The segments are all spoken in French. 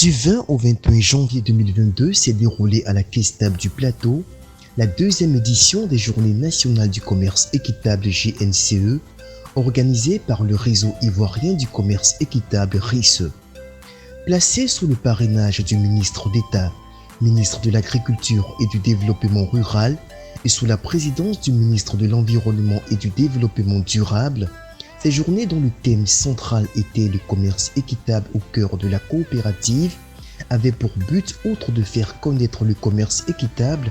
Du 20 au 21 janvier 2022 s'est déroulée à la Caisse d'Ab du Plateau la deuxième édition des Journées nationales du commerce équitable GNCE, organisée par le réseau ivoirien du commerce équitable RICE. Placée sous le parrainage du ministre d'État, ministre de l'Agriculture et du Développement rural, et sous la présidence du ministre de l'Environnement et du Développement durable, ces journées dont le thème central était le commerce équitable au cœur de la coopérative avaient pour but, outre de faire connaître le commerce équitable,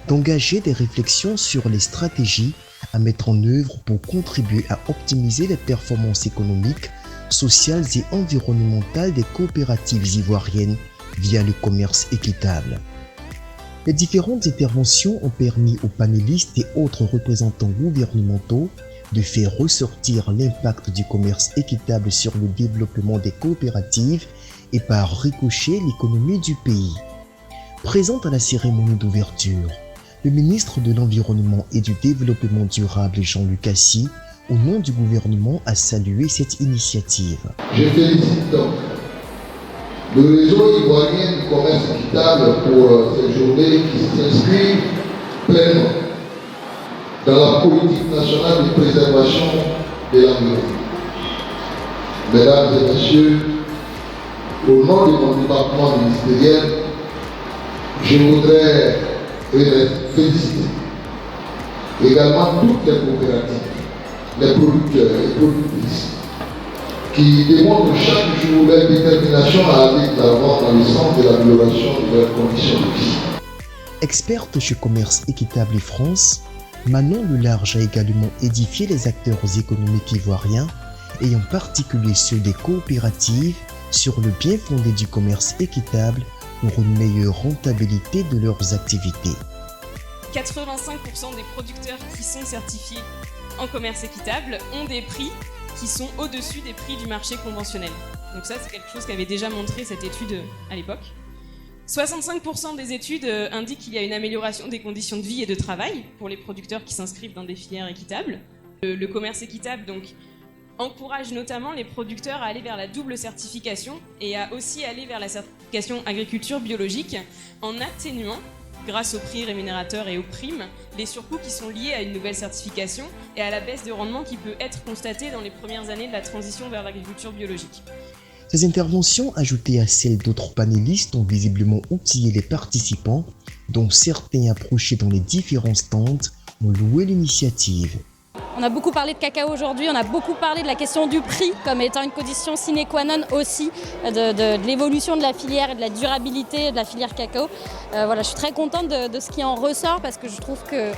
d'engager des réflexions sur les stratégies à mettre en œuvre pour contribuer à optimiser les performances économiques, sociales et environnementales des coopératives ivoiriennes via le commerce équitable. Les différentes interventions ont permis aux panélistes et autres représentants gouvernementaux de faire ressortir l'impact du commerce équitable sur le développement des coopératives et par ricochet l'économie du pays. Présent à la cérémonie d'ouverture, le ministre de l'Environnement et du Développement durable Jean-Luc Assy, au nom du gouvernement, a salué cette initiative. Je félicite donc le réseau ivoirien du commerce équitable pour cette journée qui s'inscrit pleinement dans la politique nationale de préservation de l'environnement. Mesdames et messieurs, au nom de mon département ministériel, je voudrais féliciter également toutes les coopératives, les producteurs et productrices qui démontrent chaque jour leur détermination à aller de l'avant dans le sens de l'amélioration de leurs conditions de vie. Experte chez Commerce Équitable France, Manon Lelarge a également édifié les acteurs économiques ivoiriens, et en particulier ceux des coopératives, sur le bien fondé du commerce équitable pour une meilleure rentabilité de leurs activités. 85% des producteurs qui sont certifiés en commerce équitable ont des prix qui sont au-dessus des prix du marché conventionnel. Donc ça, c'est quelque chose qu'avait déjà montré cette étude à l'époque. 65% des études indiquent qu'il y a une amélioration des conditions de vie et de travail pour les producteurs qui s'inscrivent dans des filières équitables. Le commerce équitable donc encourage notamment les producteurs à aller vers la double certification et à aussi aller vers la certification agriculture biologique en atténuant, grâce aux prix rémunérateurs et aux primes, les surcoûts qui sont liés à une nouvelle certification et à la baisse de rendement qui peut être constatée dans les premières années de la transition vers l'agriculture biologique. Ces interventions, ajoutées à celles d'autres panélistes, ont visiblement outillé les participants, dont certains approchés dans les différents stands ont loué l'initiative. On a beaucoup parlé de cacao aujourd'hui, on a beaucoup parlé de la question du prix comme étant une condition sine qua non aussi de l'évolution de la filière et de la durabilité de la filière cacao. Voilà, je suis très contente de ce qui en ressort parce que je trouve que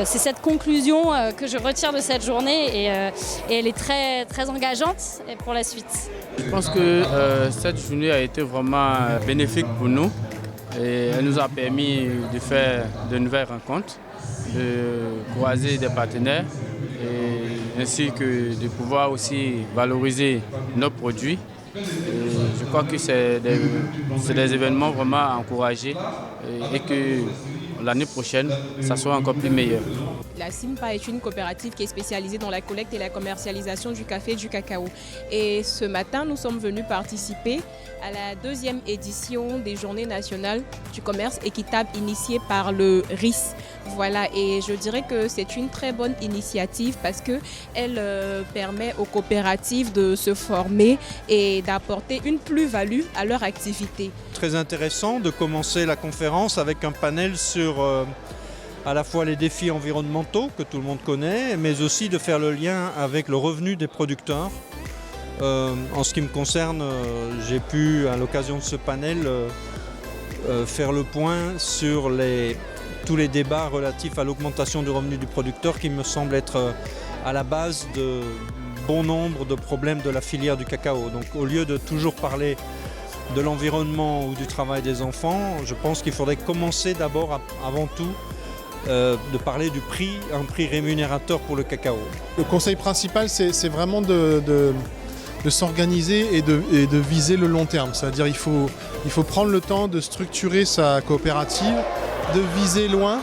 c'est cette conclusion que je retire de cette journée et elle est très, très engageante pour la suite. Je pense que cette journée a été vraiment bénéfique pour nous et elle nous a permis de faire de nouvelles rencontres, de croiser des partenaires et ainsi que de pouvoir aussi valoriser nos produits. Et je crois que c'est des événements vraiment à encourager et que l'année prochaine, ça sera encore plus meilleur. La SIMPA est une coopérative qui est spécialisée dans la collecte et la commercialisation du café et du cacao. Et ce matin, nous sommes venus participer à la deuxième édition des Journées nationales du commerce équitable initiée par le RICE. Voilà, et je dirais que c'est une très bonne initiative parce qu'elle permet aux coopératives de se former et d'apporter une plus-value à leur activité. Très intéressant de commencer la conférence avec un panel sur à la fois les défis environnementaux que tout le monde connaît, mais aussi de faire le lien avec le revenu des producteurs. En ce qui me concerne, j'ai pu, à l'occasion de ce panel, faire le point sur tous les débats relatifs à l'augmentation du revenu du producteur qui me semble être à la base de bon nombre de problèmes de la filière du cacao. Donc au lieu de toujours parler de l'environnement ou du travail des enfants, je pense qu'il faudrait commencer d'abord, avant tout, de parler du prix, un prix rémunérateur pour le cacao. Le conseil principal, c'est vraiment de s'organiser et de viser le long terme. C'est-à-dire il faut prendre le temps de structurer sa coopérative, de viser loin,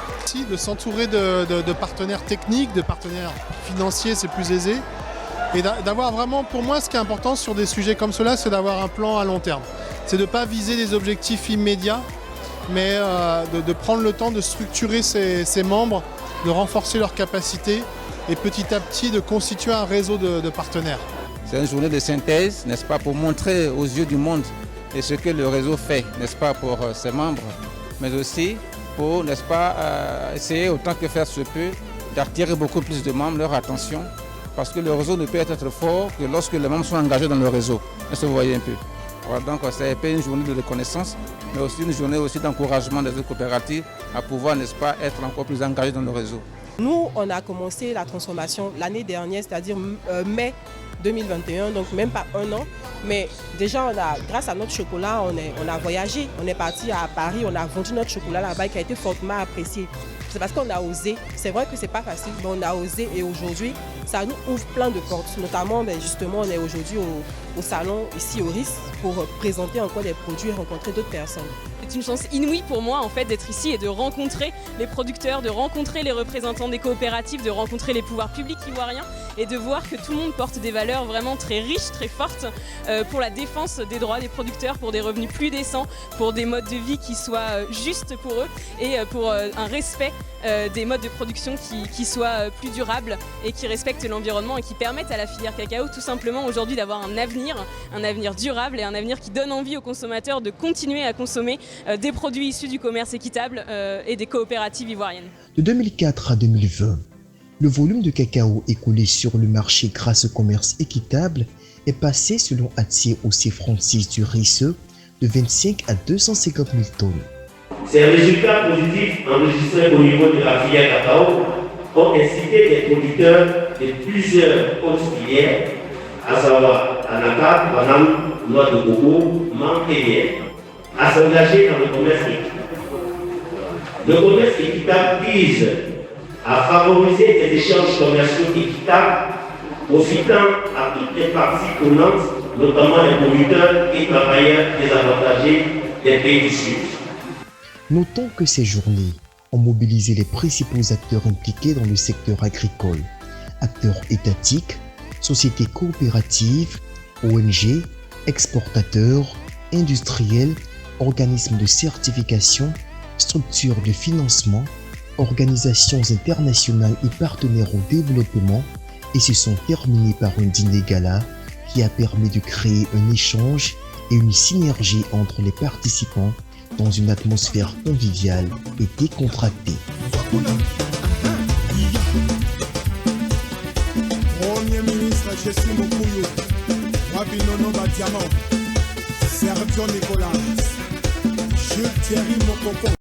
de s'entourer de partenaires techniques, de partenaires financiers, c'est plus aisé. Et d'avoir vraiment, pour moi, ce qui est important sur des sujets comme cela, c'est d'avoir un plan à long terme. c'est de ne pas viser des objectifs immédiats, mais de prendre le temps de structurer ses membres, de renforcer leurs capacités et petit à petit de constituer un réseau de partenaires. C'est une journée de synthèse, n'est-ce pas, pour montrer aux yeux du monde ce que le réseau fait, n'est-ce pas, pour ses membres, mais aussi pour, n'est-ce pas, essayer autant que faire se peut d'attirer beaucoup plus de membres, leur attention, parce que le réseau ne peut être fort que lorsque les membres sont engagés dans le réseau. Est-ce que vous voyez un peu? Voilà, donc c'est une journée de reconnaissance, mais aussi une journée aussi d'encouragement des autres coopératives à pouvoir, n'est-ce pas, être encore plus engagés dans le réseau. Nous, on a commencé la transformation l'année dernière, c'est-à-dire mai 2021, donc même pas un an. Mais déjà, grâce à notre chocolat, on a voyagé. On est parti à Paris, on a vendu notre chocolat là-bas qui a été fortement apprécié. C'est parce qu'on a osé. C'est vrai que c'est pas facile, mais on a osé et aujourd'hui, ça nous ouvre plein de portes. Notamment, justement, on est aujourd'hui au salon ici au RIS pour présenter encore des produits et rencontrer d'autres personnes. C'est une chance inouïe pour moi en fait d'être ici et de rencontrer les producteurs, de rencontrer les représentants des coopératives, de rencontrer les pouvoirs publics ivoiriens et de voir que tout le monde porte des valeurs vraiment très riches, très fortes pour la défense des droits des producteurs, pour des revenus plus décents, pour des modes de vie qui soient justes pour eux et pour un respect des modes de production qui soient plus durables et qui respectent l'environnement et qui permettent à la filière cacao tout simplement aujourd'hui d'avoir un avenir durable et un avenir qui donne envie aux consommateurs de continuer à consommer des produits issus du commerce équitable et des coopératives ivoiriennes. De 2004 à 2020, le volume de cacao écoulé sur le marché grâce au commerce équitable est passé, selon Atsier Ossé Francis du RISE, de 25 à 250 000 tonnes. Ces résultats positifs enregistrés au niveau de la filière cacao ont incité les producteurs de plusieurs autres filières, à savoir anacarde, banane, noix de coco, menthe et miel, à s'engager dans le commerce équitable. Le commerce équitable vise à favoriser des échanges commerciaux équitables, profitant à toutes les parties prenantes, notamment les producteurs et travailleurs désavantagés des pays du Sud. Notons que ces journées ont mobilisé les principaux acteurs impliqués dans le secteur agricole, acteurs étatiques, sociétés coopératives, ONG, exportateurs, industriels, organismes de certification, structures de financement, organisations internationales et partenaires au développement et se sont terminés par un dîner gala qui a permis de créer un échange et une synergie entre les participants dans une atmosphère conviviale et décontractée. Premier ministre Jessie Mokuyo, Wabinono Badiamant, Sergio Nicolas, Jules Thierry Mokoko.